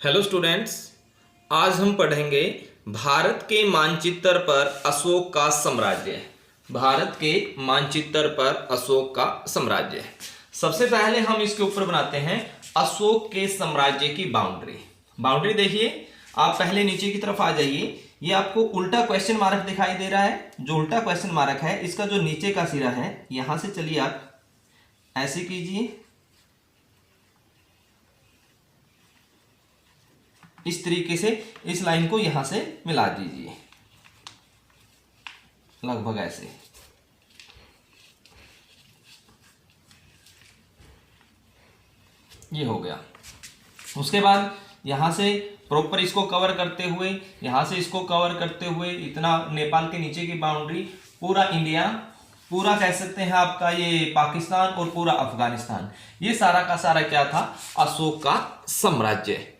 Hello students, आज हम पढ़ेंगे भारत के मानचित्र पर अशोक का साम्राज्य। भारत के मानचित्र पर अशोक का साम्राज्य। सबसे पहले हम इसके ऊपर बनाते हैं अशोक के साम्राज्य की बाउंड्री देखिए। आप पहले नीचे की तरफ आ जाइए। ये आपको उल्टा क्वेश्चन मार्क दिखाई दे रहा है। जो उल्टा क्वेश्चन मार्क है, इसका जो नीचे का सिरा है, यहां से चलिए आप ऐसे कीजिए, इस तरीके से इस लाइन को यहां से मिला दीजिए, लगभग ऐसे। ये हो गया। उसके बाद यहां से प्रॉपर इसको कवर करते हुए, यहां से इसको कवर करते हुए, इतना नेपाल के नीचे की बाउंड्री, पूरा इंडिया, पूरा कह सकते हैं आपका ये पाकिस्तान और पूरा अफगानिस्तान, ये सारा का सारा क्या था? अशोक का साम्राज्य।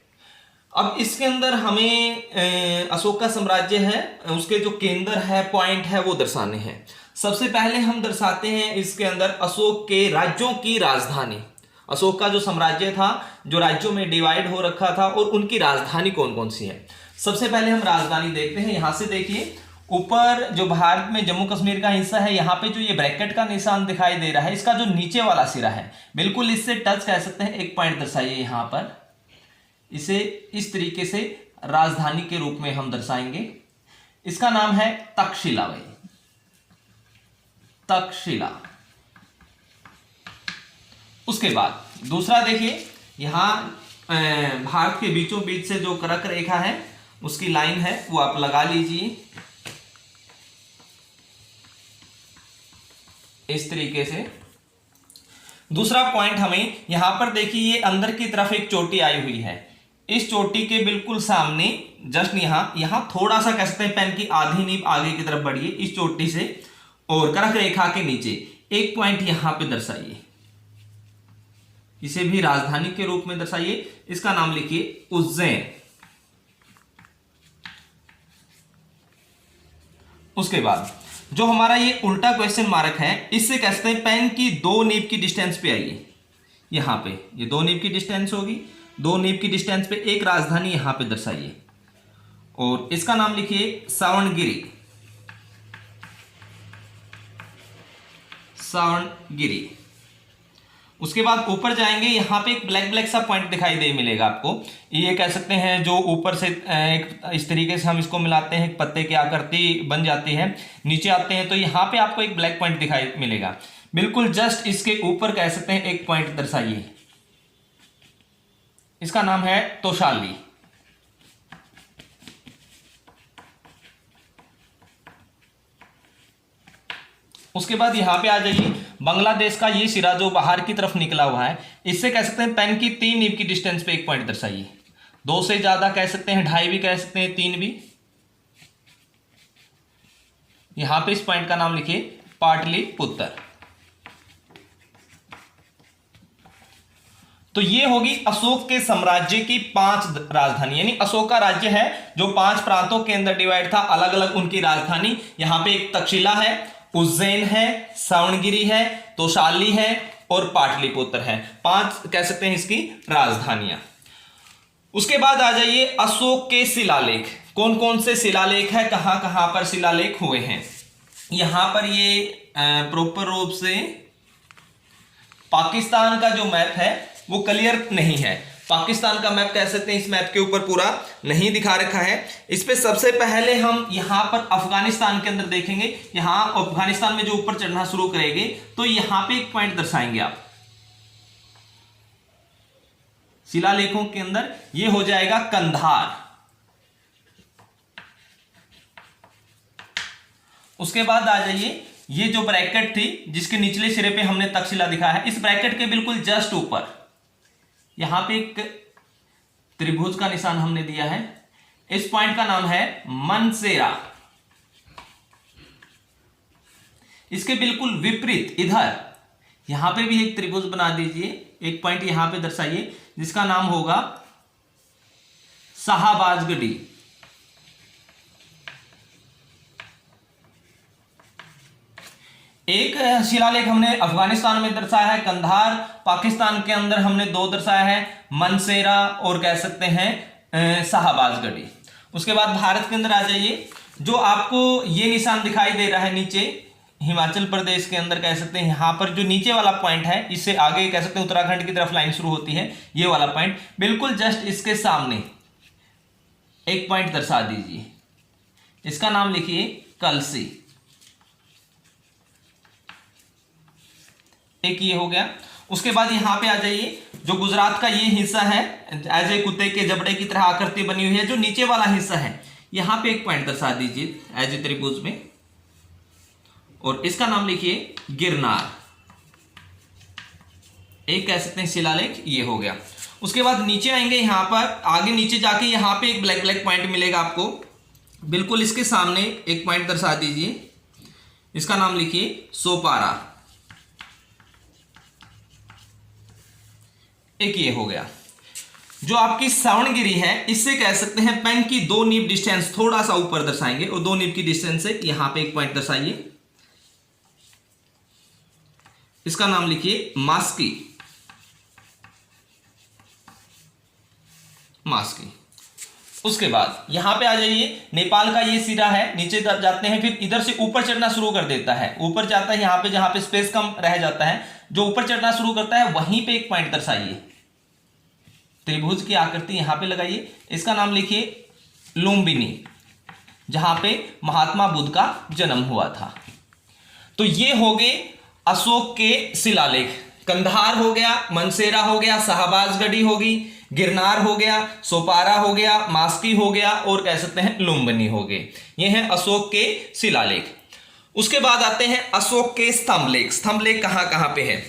अब इसके अंदर हमें अशोक का साम्राज्य है, उसके जो केंद्र है, पॉइंट है, वो दर्शाने हैं। सबसे पहले हम दर्शाते हैं इसके अंदर अशोक के राज्यों की राजधानी। अशोक का जो साम्राज्य था, जो राज्यों में डिवाइड हो रखा था, और उनकी राजधानी कौन कौन सी है। सबसे पहले हम राजधानी देखते हैं। यहां से देखिए, ऊपर जो भारत में जम्मू कश्मीर का हिस्सा है, यहाँ पे जो ये ब्रैकेट का निशान दिखाई दे रहा है, इसका जो नीचे वाला सिरा है, बिल्कुल इससे टच कह सकते हैं, एक पॉइंट दर्शाइए यहां पर। इसे इस तरीके से राजधानी के रूप में हम दर्शाएंगे। इसका नाम है तक्षशिला। भाई, तक्षशिला। उसके बाद दूसरा देखिए, यहां भारत के बीचों बीच से जो कर्क रेखा है, उसकी लाइन है, वो आप लगा लीजिए इस तरीके से। दूसरा पॉइंट हमें यहां पर देखिए, ये अंदर की तरफ एक चोटी आई हुई है। इस चोटी के बिल्कुल सामने, जस्ट यहां थोड़ा सा कह सकते हैं पेन की आधी नीब आगे की तरफ बढ़िए, इस चोटी से, और कर्क रेखा के नीचे एक पॉइंट यहां पे दर्शाइए। इसे भी राजधानी के रूप में दर्शाइए। इसका नाम लिखिए उज्जैन। उसके बाद जो हमारा ये उल्टा क्वेश्चन मार्क है, इससे कह सकते हैं पेन की 2 नीब की डिस्टेंस पे आइए। यहां पे ये 2 नीब की डिस्टेंस होगी, 2 नीब की डिस्टेंस पे एक राजधानी यहां पे दर्शाइए, और इसका नाम लिखिए सावणगिरी। सावणगिरी। उसके बाद ऊपर जाएंगे, यहां पे एक ब्लैक ब्लैक सा पॉइंट दिखाई दे मिलेगा आपको। ये कह सकते हैं जो ऊपर से एक इस तरीके से हम इसको मिलाते हैं, एक पत्ते की आकृति बन जाती है। नीचे आते हैं तो यहां पे आपको एक ब्लैक पॉइंट दिखाई मिलेगा, बिल्कुल जस्ट इसके ऊपर कह सकते हैं एक पॉइंट दर्शाइए। इसका नाम है तोशाली। उसके बाद यहां पे आ जाइए, बांग्लादेश का ये सिरा जो बाहर की तरफ निकला हुआ है, इससे कह सकते हैं पेन की 3 नीब की डिस्टेंस पे एक पॉइंट दर्शाइए। 2 से ज्यादा कह सकते हैं, 2.5 भी कह सकते हैं, 3 भी। यहां पे इस पॉइंट का नाम लिखिए पाटलिपुत्र। तो ये होगी अशोक के साम्राज्य की 5 राजधानी, यानी अशोक का राज्य है जो 5 प्रांतों के अंदर डिवाइड था, अलग अलग उनकी राजधानी। यहां पे एक तक्षशिला है, उज्जैन है, सावणगिरी है, तोशाली है, और पाटलिपुत्र है। 5 कह सकते हैं इसकी राजधानियां। उसके बाद आ जाइए अशोक के शिलालेख। कौन कौन से शिलालेख है, कहां कहां पर शिलालेख हुए हैं। यहां पर ये प्रॉपर रूप से पाकिस्तान का जो मैप है वो क्लियर नहीं है। पाकिस्तान का मैप कह सकते हैं, इस मैप के ऊपर पूरा नहीं दिखा रखा है। इस पे सबसे पहले हम यहां पर अफगानिस्तान के अंदर देखेंगे। यहां अफगानिस्तान में जो ऊपर चढ़ना शुरू करेंगे, तो यहां पे एक पॉइंट दर्शाएंगे आप शिलालेखों के अंदर। ये हो जाएगा कंधार। उसके बाद आ जाइए, ये जो ब्रैकेट थी जिसके निचले सिरे पे हमने तक्षशिला दिखा है, इस ब्रैकेट के बिल्कुल जस्ट ऊपर यहां पे एक त्रिभुज का निशान हमने दिया है। इस पॉइंट का नाम है मनसेरा। इसके बिल्कुल विपरीत इधर यहां पे भी एक त्रिभुज बना दीजिए, एक पॉइंट यहां पे दर्शाइए जिसका नाम होगा शाहबाजगढ़ी। एक शिलालेख हमने अफगानिस्तान में दर्शाया है, कंधार। पाकिस्तान के अंदर हमने 2 दर्शाया है, मनसेरा और कह सकते हैं शाहबाजगढ़ी। उसके बाद भारत के अंदर आ जाइए, जो आपको ये निशान दिखाई दे रहा है नीचे, हिमाचल प्रदेश के अंदर कह सकते हैं यहाँ पर जो नीचे वाला पॉइंट है, इससे आगे कह सकते हैं उत्तराखंड की तरफ लाइन शुरू होती है, ये वाला पॉइंट बिल्कुल जस्ट इसके सामने एक पॉइंट दर्शा दीजिए, इसका नाम लिखिए कलसी। एक ये हो गया। उसके बाद यहां पे आ जाइए, जो गुजरात का ये हिस्सा है एज ए कुत्ते के जबड़े की तरह आकृति बनी हुई है, जो नीचे वाला हिस्सा है यहां पे एक पॉइंट दर्शा दीजिए एज ए त्रिभुज में, और इसका नाम लिखिए गिरनार। एक कह सकते हैं शिलालेख, ये हो गया। उसके बाद नीचे आएंगे, यहां पर आगे नीचे जाके यहां पे एक ब्लैक ब्लैक पॉइंट मिलेगा आपको, बिल्कुल इसके सामने एक पॉइंट दर्शा दीजिए, इसका नाम लिखिए सोपारा। एक ये हो गया। जो आपकी श्रवणगिरी है, इससे कह सकते हैं पेन की 2 नीब डिस्टेंस थोड़ा सा ऊपर दर्शाएंगे, और 2 नीब की डिस्टेंस से यहां पे एक पॉइंट दर्शाइए, इसका नाम लिखिए मास्की। मास्की। उसके बाद यहां पे आ जाइए, नेपाल का ये सिरा है, नीचे जाते हैं, फिर इधर से ऊपर चढ़ना शुरू कर देता है, ऊपर जाता है यहां पे जहां पे स्पेस कम रह जाता है, जो ऊपर चढ़ना शुरू करता है वहीं पे एक पॉइंट दर्शाइए, त्रिभुज की आकृति यहां पे लगाइए, इसका नाम लिखिए लुम्बिनी, जहां पे महात्मा बुद्ध का जन्म हुआ था। तो ये हो गए अशोक के शिलालेख। कंधार हो गया, मनसेरा हो गया, शाहबाजगढ़ी होगी, गिरनार हो गया, सोपारा हो गया, मास्की हो गया, और कह सकते हैं लुम्बिनी हो गए। ये हैं अशोक के शिलालेख। उसके बाद आते हैं अशोक के स्तंभलेख। स्तंभलेख कहां कहां पे है?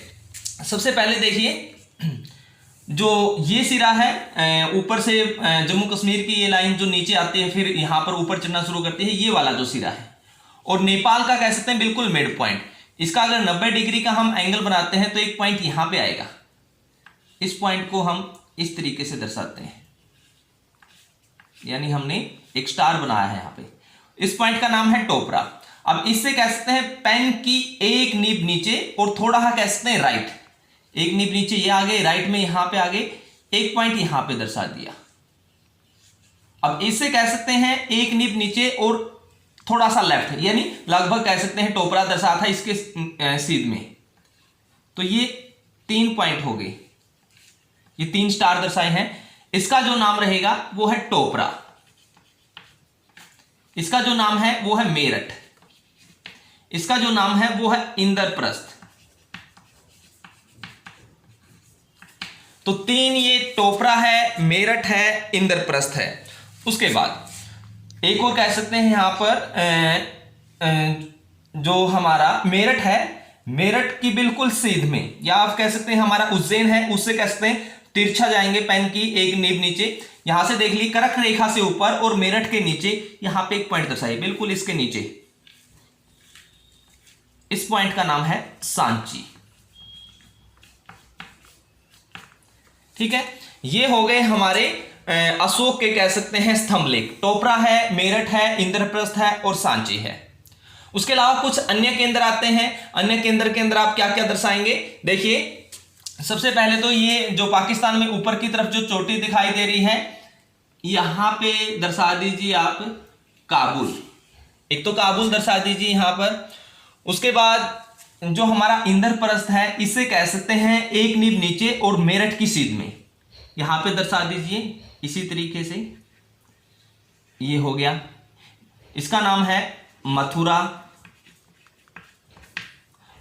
सबसे पहले देखिए, जो ये सिरा है ऊपर से जम्मू कश्मीर की ये लाइन जो नीचे आती है, फिर यहां पर ऊपर चढ़ना शुरू करती है, ये वाला जो सिरा है, और नेपाल का कह सकते हैं बिल्कुल मिड पॉइंट। इसका अगर 90 डिग्री का हम एंगल बनाते हैं तो एक पॉइंट यहां पे आएगा, इस पॉइंट को हम इस तरीके से दर्शाते हैं, यानी हमने एक स्टार बनाया है यहां पे। इस पॉइंट का नाम है टोपरा। अब इससे कह सकते हैं पेन की एक नीब नीचे और थोड़ा कह सकते हैं राइट, एक नीब नीचे ये आगे, राइट में यहां पे आगे एक पॉइंट यहां पे दर्शा दिया। अब इससे कह सकते हैं एक नीब नीचे और थोड़ा सा लेफ्ट, यानी लगभग कह सकते हैं टोपरा दर्शा था इसके सीध में। तो ये 3 पॉइंट हो गए, ये 3 स्टार दर्शाए हैं। इसका जो नाम रहेगा वो है टोपरा, इसका जो नाम है वो है मेरठ, इसका जो नाम है वो है इंद्रप्रस्थ। तो 3 ये टोपरा है, मेरठ है, इंद्रप्रस्थ है। उसके बाद एक और कह सकते हैं यहां पर जो हमारा मेरठ है, मेरठ की बिल्कुल सीध में, या आप कह सकते हैं हमारा उज्जैन है, उससे कह सकते हैं तिरछा जाएंगे पेन की एक नीब नीचे, यहां से देख ली कर्क रेखा से ऊपर, और मेरठ के नीचे यहां पे एक पॉइंट दर्शाइए, बिल्कुल इसके नीचे। इस पॉइंट का नाम है सांची। ठीक है, ये हो गए हमारे अशोक के कह सकते हैं स्तंभलेख। टोपरा है, मेरठ है, इंद्रप्रस्थ है और सांची है। उसके अलावा कुछ अन्य केंद्र आते हैं। अन्य केंद्र के अंदर आप क्या क्या दर्शाएंगे? देखिए, सबसे पहले तो ये जो पाकिस्तान में ऊपर की तरफ जो चोटी दिखाई दे रही है, यहां पे दर्शा दीजिए आप काबुल, एक तो काबुल दर्शा दीजिए यहां पर। उसके बाद जो हमारा इंद्रप्रस्थ है, इसे कह सकते हैं एक नीब नीचे और मेरठ की सीध में, यहां पे दर्शा दीजिए इसी तरीके से। ये हो गया, इसका नाम है मथुरा।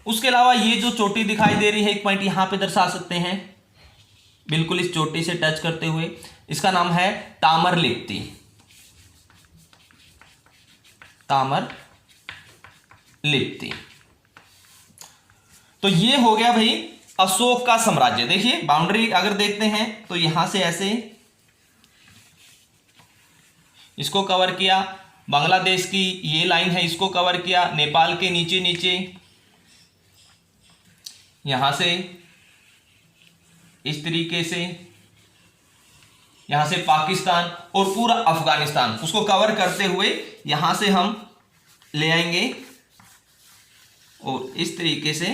उसके अलावा ये जो चोटी दिखाई दे रही है, एक पॉइंट यहां पे दर्शा सकते हैं, बिल्कुल इस चोटी से टच करते हुए, इसका नाम है तामरलिप्ति। तामरलिप्ति। तो ये हो गया भाई अशोक का साम्राज्य। देखिए बाउंड्री अगर देखते हैं तो यहां से ऐसे इसको कवर किया, बांग्लादेश की ये लाइन है इसको कवर किया, नेपाल के नीचे नीचे यहां से इस तरीके से, यहां से पाकिस्तान और पूरा अफगानिस्तान उसको कवर करते हुए यहां से हम ले आएंगे और इस तरीके से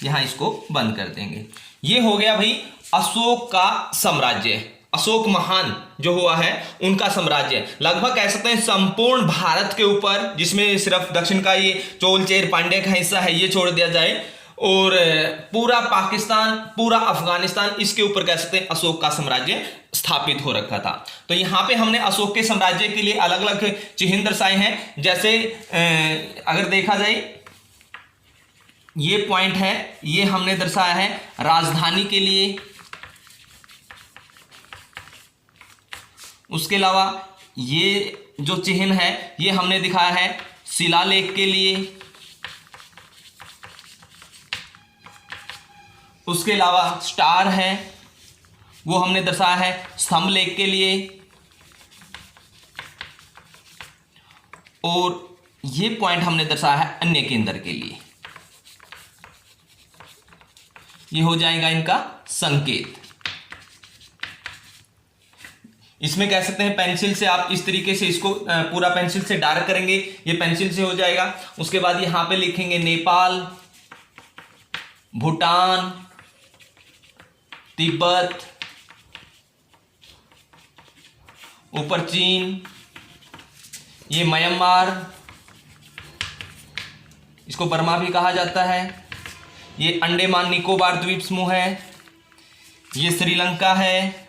यहां इसको बंद कर देंगे। ये हो गया भाई अशोक का साम्राज्य। अशोक महान जो हुआ है उनका साम्राज्य, लगभग कह सकते हैं संपूर्ण भारत के ऊपर, जिसमें सिर्फ दक्षिण का ये चोल चेर पांड्या का हिस्सा है ये छोड़ दिया जाए, और पूरा पाकिस्तान, पूरा अफगानिस्तान, इसके ऊपर कह सकते हैं अशोक का साम्राज्य स्थापित हो रखा था। तो यहाँ पे हमने अशोक के साम्राज्य के लिए अलग अलग चिन्ह दर्शाए हैं। जैसे अगर देखा जाए ये पॉइंट है, ये हमने दर्शाया है राजधानी के लिए। उसके अलावा ये जो चिन्ह है ये हमने दिखाया है शिलालेख के लिए। उसके अलावा स्टार है वो हमने दर्शाया है स्तंभ लेख के लिए। और ये पॉइंट हमने दर्शाया है अन्य केंद्र के लिए। ये हो जाएगा इनका संकेत। इसमें कह सकते हैं पेंसिल से आप इस तरीके से इसको पूरा पेंसिल से डार्क करेंगे, ये पेंसिल से हो जाएगा। उसके बाद यहां पे लिखेंगे नेपाल, भूटान, तिब्बत, ऊपर चीन, ये म्यांमार, इसको बर्मा भी कहा जाता है, ये अंडमान निकोबार द्वीप समूह है, ये श्रीलंका है,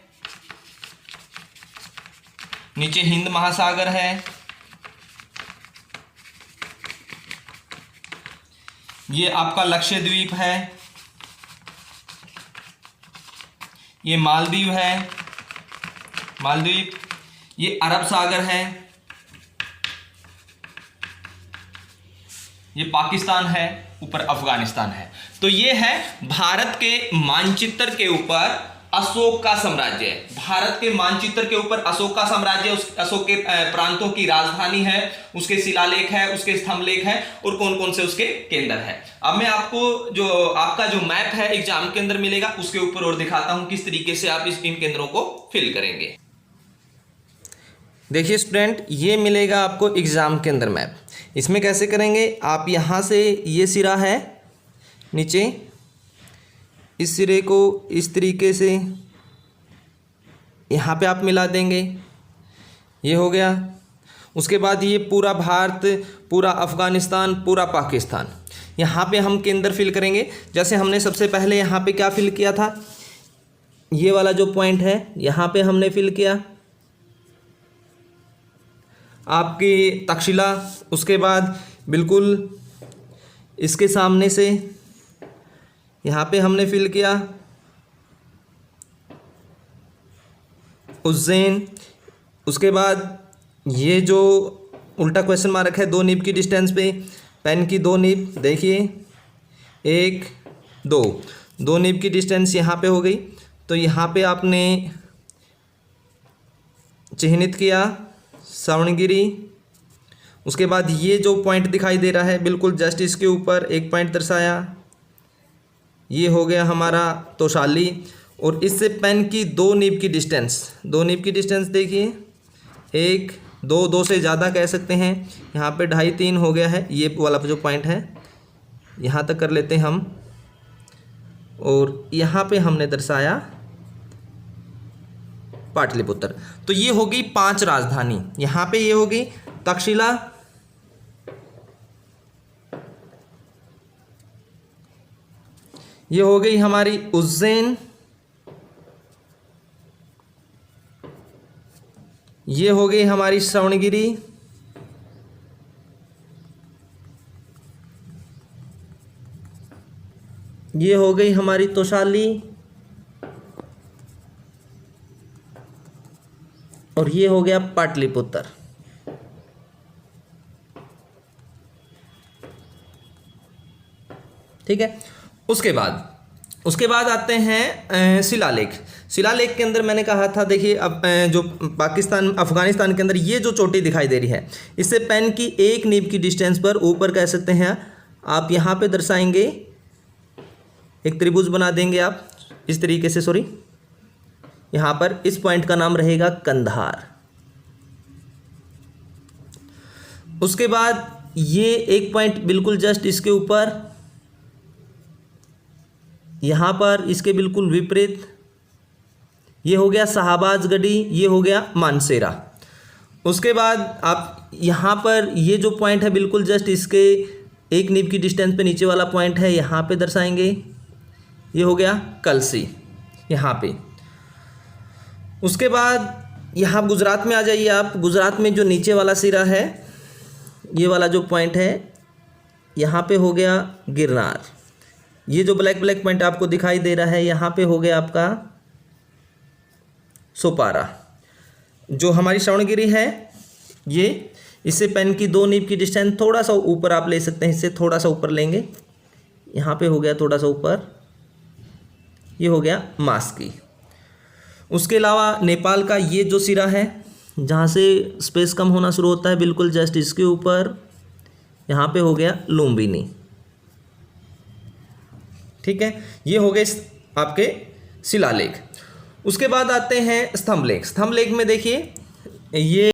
नीचे हिंद महासागर है, ये आपका लक्षद्वीप है, ये मालदीव है, मालदीव, ये अरब सागर है, ये पाकिस्तान है, ऊपर अफगानिस्तान है। तो ये है भारत के मानचित्र के ऊपर अशोक का साम्राज्य। भारत के मानचित्र के ऊपर अशोक का साम्राज्य, उस अशोक के प्रांतों की राजधानी है, उसके शिलालेख है, उसके स्तंभ लेख है, और कौन कौन से उसके केंद्र है। अब मैं आपको जो आपका जो मैप है एग्जाम के अंदर मिलेगा उसके ऊपर और दिखाता हूं किस तरीके से आप इन केंद्रों को फिल करेंगे। देखिए स्टूडेंट, ये मिलेगा आपको एग्जाम के अंदर मैप। इसमें कैसे करेंगे आप, यहां से ये सिरा है नीचे, इस सिरे को इस तरीके से यहाँ पे आप मिला देंगे, ये हो गया। उसके बाद ये पूरा भारत, पूरा अफ़गानिस्तान, पूरा पाकिस्तान, यहाँ पे हम केंद्र फिल करेंगे। जैसे हमने सबसे पहले यहाँ पे क्या फिल किया था, ये वाला जो पॉइंट है यहाँ पे हमने फिल किया आपकी तक्षशिला। उसके बाद बिल्कुल इसके सामने से यहाँ पे हमने फिल किया उज्जैन। उसके बाद ये जो उल्टा क्वेश्चन मार्क है 2 नीब की डिस्टेंस पे, पेन की 2 नीब, देखिए 1 2 नीब की डिस्टेंस यहाँ पे हो गई। तो यहाँ पे आपने चिन्हित किया श्रवणगिरी। उसके बाद ये जो पॉइंट दिखाई दे रहा है बिल्कुल जस्ट इसके ऊपर एक पॉइंट दर्शाया, ये हो गया हमारा तोशाली। और इससे पेन की 2 नीब की डिस्टेंस, 2 नीब की डिस्टेंस देखिए 1 2 से ज़्यादा कह सकते हैं, यहाँ पे 2.5 3 हो गया है। ये वाला जो पॉइंट है यहाँ तक कर लेते हैं हम। और यहाँ पे हमने दर्शाया पाटलिपुत्र। तो ये होगी 5 राजधानी। यहाँ पे ये होगी तक्षशिला, ये हो गई हमारी उज्जैन, ये हो गई हमारी श्रवणगिरी, ये हो गई हमारी तोशाली, और ये हो गया पाटलिपुत्र। ठीक है। उसके बाद आते हैं शिलालेख। शिलालेख के अंदर मैंने कहा था, देखिए अब जो पाकिस्तान अफगानिस्तान के अंदर ये जो चोटी दिखाई दे रही है, इससे पेन की 1 नीब की डिस्टेंस पर ऊपर कह सकते हैं आप यहाँ पे दर्शाएंगे, एक त्रिभुज बना देंगे आप इस तरीके से, सॉरी यहाँ पर इस पॉइंट का नाम रहेगा कंधार। उसके बाद ये एक पॉइंट बिल्कुल जस्ट इसके ऊपर, यहाँ पर इसके बिल्कुल विपरीत ये हो गया शाहबाजगढ़ी, ये हो गया मानसेरा। उसके बाद आप यहाँ पर ये जो पॉइंट है बिल्कुल जस्ट इसके 1 नीब की डिस्टेंस पे नीचे वाला पॉइंट है, यहाँ पे दर्शाएंगे। ये हो गया कलसी यहाँ पे। उसके बाद यहाँ गुजरात में आ जाइए आप। गुजरात में जो नीचे वाला सिरा है, ये वाला जो पॉइंट है, यहाँ पे हो गया गिरनार। ये जो ब्लैक ब्लैक पॉइंट आपको दिखाई दे रहा है, यहाँ पे हो गया आपका सोपारा। जो हमारी श्रवणगिरी है, ये इससे पेन की 2 नीब की डिस्टेंस थोड़ा सा ऊपर आप ले सकते हैं, इससे थोड़ा सा ऊपर लेंगे, यहाँ पे हो गया थोड़ा सा ऊपर, ये हो गया मास्की। उसके अलावा नेपाल का ये जो सिरा है, जहाँ से स्पेस कम होना शुरू होता है, बिल्कुल जस्ट इसके ऊपर यहाँ पे हो गया लुम्बिनी। ठीक है, ये हो गए आपके शिलालेख। उसके बाद आते हैं स्तंभलेख। स्तंभलेख में देखिए ये